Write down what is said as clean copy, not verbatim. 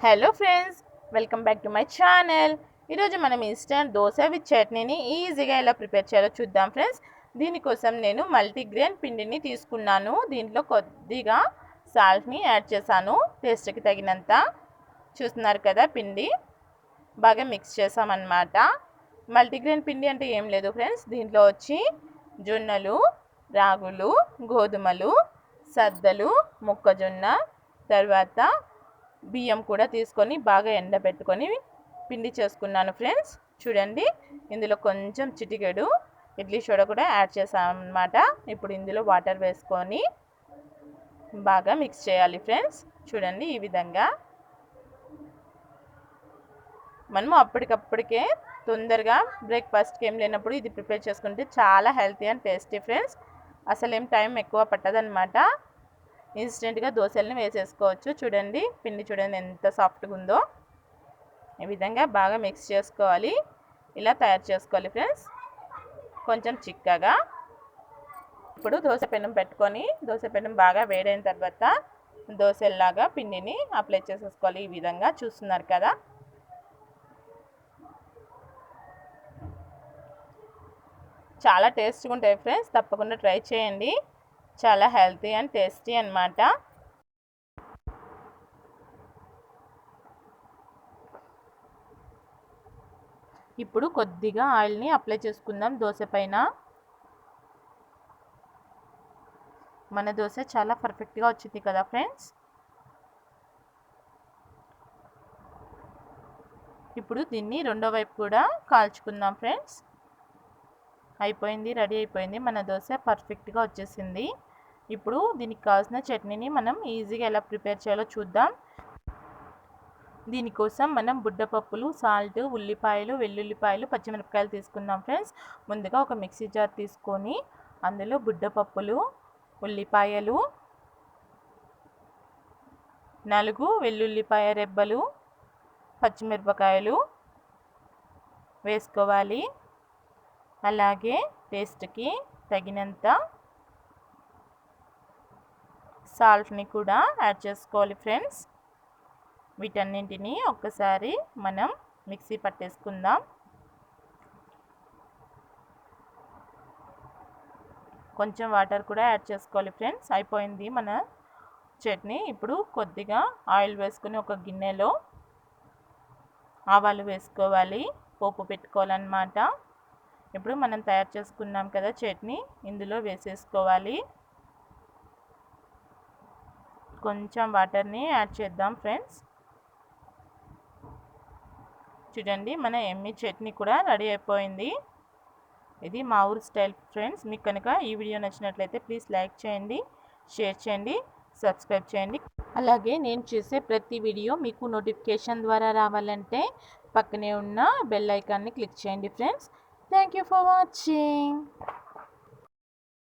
Hello friends, welcome back to my channel. ఈరోజు మనం instant dosa with చట్నీని ఈజీగా ఎలా ప్రిపేర్ చేయాలో చూద్దాం ఫ్రెండ్స్. దీనికోసం నేను మల్టీగ్రెయిన్ పిండిని తీసుకున్నాను. దీంట్లో కొద్దిగా సాల్ట్ని యాడ్ చేశాను, టేస్ట్కి తగినంత. చూస్తున్నారు కదా, పిండి బాగా మిక్స్ చేసామన్నమాట. మల్టీగ్రెయిన్ పిండి అంటే ఏం లేదు ఫ్రెండ్స్, దీంట్లో వచ్చి జొన్నలు, రాగులు, గోధుమలు, సద్దలు, మొక్కజొన్న, తర్వాత బియ్యం కూడా తీసుకొని బాగా ఎండబెట్టుకొని పిండి చేసుకున్నాను ఫ్రెండ్స్. చూడండి, ఇందులో కొంచెం చిటికెడు ఇడ్లీ సోడా కూడా యాడ్ చేసాను అన్నమాట. ఇప్పుడు ఇందులో వాటర్ వేసుకొని బాగా మిక్స్ చేయాలి ఫ్రెండ్స్. చూడండి, ఈ విధంగా మనము అప్పటికప్పటికే తొందరగా బ్రేక్ఫాస్ట్కి ఏం లేనప్పుడు ఇది ప్రిపేర్ చేసుకుంటే చాలా హెల్తీ అండ్ టేస్టీ ఫ్రెండ్స్. అసలు ఏం టైం ఎక్కువ పట్టదనమాట. ఇన్స్టెంట్గా దోశల్ని వేసేసుకోవచ్చు. చూడండి, పిండి చూడండి ఎంత సాఫ్ట్గా ఉందో. ఈ విధంగా బాగా మిక్స్ చేసుకోవాలి. ఇలా తయారు చేసుకోవాలి ఫ్రెండ్స్, కొంచెం చిక్కగా. ఇప్పుడు దోశ పెనం పెట్టుకొని దోశ పెనం బాగా వేడైన తర్వాత దోశల్లాగా పిండిని అప్లై చేసేసుకోవాలి. ఈ విధంగా చూస్తున్నారు కదా. చాలా టేస్ట్గా ఉంటాయి ఫ్రెండ్స్, తప్పకుండా ట్రై చేయండి. చాలా హెల్తీ అండ్ టేస్టీ అన్నమాట. ఇప్పుడు కొద్దిగా ఆయిల్ని అప్లై చేసుకుందాం దోశ పైన. మన దోశ చాలా పర్ఫెక్ట్గా వచ్చింది కదా ఫ్రెండ్స్. ఇప్పుడు దీన్ని రెండో వైపు కూడా కాల్చుకుందాం ఫ్రెండ్స్. అయిపోయింది, రెడీ అయిపోయింది. మన దోశ పర్ఫెక్ట్గా వచ్చేసింది. ఇప్పుడు దీనికి కావాల్సిన చట్నీని మనం ఈజీగా ఎలా ప్రిపేర్ చేయాలో చూద్దాం. దీనికోసం మనం బుడ్డపప్పులు, సాల్ట్, ఉల్లిపాయలు, వెల్లుల్లిపాయలు, పచ్చిమిరపకాయలు తీసుకుందాం ఫ్రెండ్స్. ముందుగా ఒక మిక్సీ జార్ తీసుకొని అందులో బుడ్డపప్పులు, ఉల్లిపాయలు, 4 వెల్లుల్లిపాయ రెబ్బలు, పచ్చిమిరపకాయలు వేసుకోవాలి. అలాగే టేస్ట్కి తగినంత సాల్ట్ని కూడా యాడ్ చేసుకోవాలి ఫ్రెండ్స్. వీటన్నింటినీ ఒక్కసారి మనం మిక్సీ పట్టేసుకుందాం. కొంచెం వాటర్ కూడా యాడ్ చేసుకోవాలి ఫ్రెండ్స్. అయిపోయింది మన చట్నీ. ఇప్పుడు కొద్దిగా ఆయిల్ వేసుకొని ఒక గిన్నెలో ఆవాలు వేసుకోవాలి, పోపు పెట్టుకోవాలన్నమాట. ఇప్పుడు మనం తయారు చేసుకున్నాం కదా చట్నీ, ఇందులో వేసేసుకోవాలి. కొంచెం వాటర్ని యాడ్ చేద్దాం ఫ్రెండ్స్. చూడండి, మన ఎమ్మి చట్నీ కూడా రెడీ అయిపోయింది. ఇది మా ఊరు స్టైల్ ఫ్రెండ్స్. మీకు కనుక ఈ వీడియో నచ్చినట్లయితే ప్లీజ్ లైక్ చేయండి, షేర్ చేయండి, సబ్స్క్రైబ్ చేయండి. అలాగే నేను చేసే ప్రతి వీడియో మీకు నోటిఫికేషన్ ద్వారా రావాలంటే పక్కనే ఉన్న బెల్ ఐకాన్ని క్లిక్ చేయండి friends. Thank you for watching.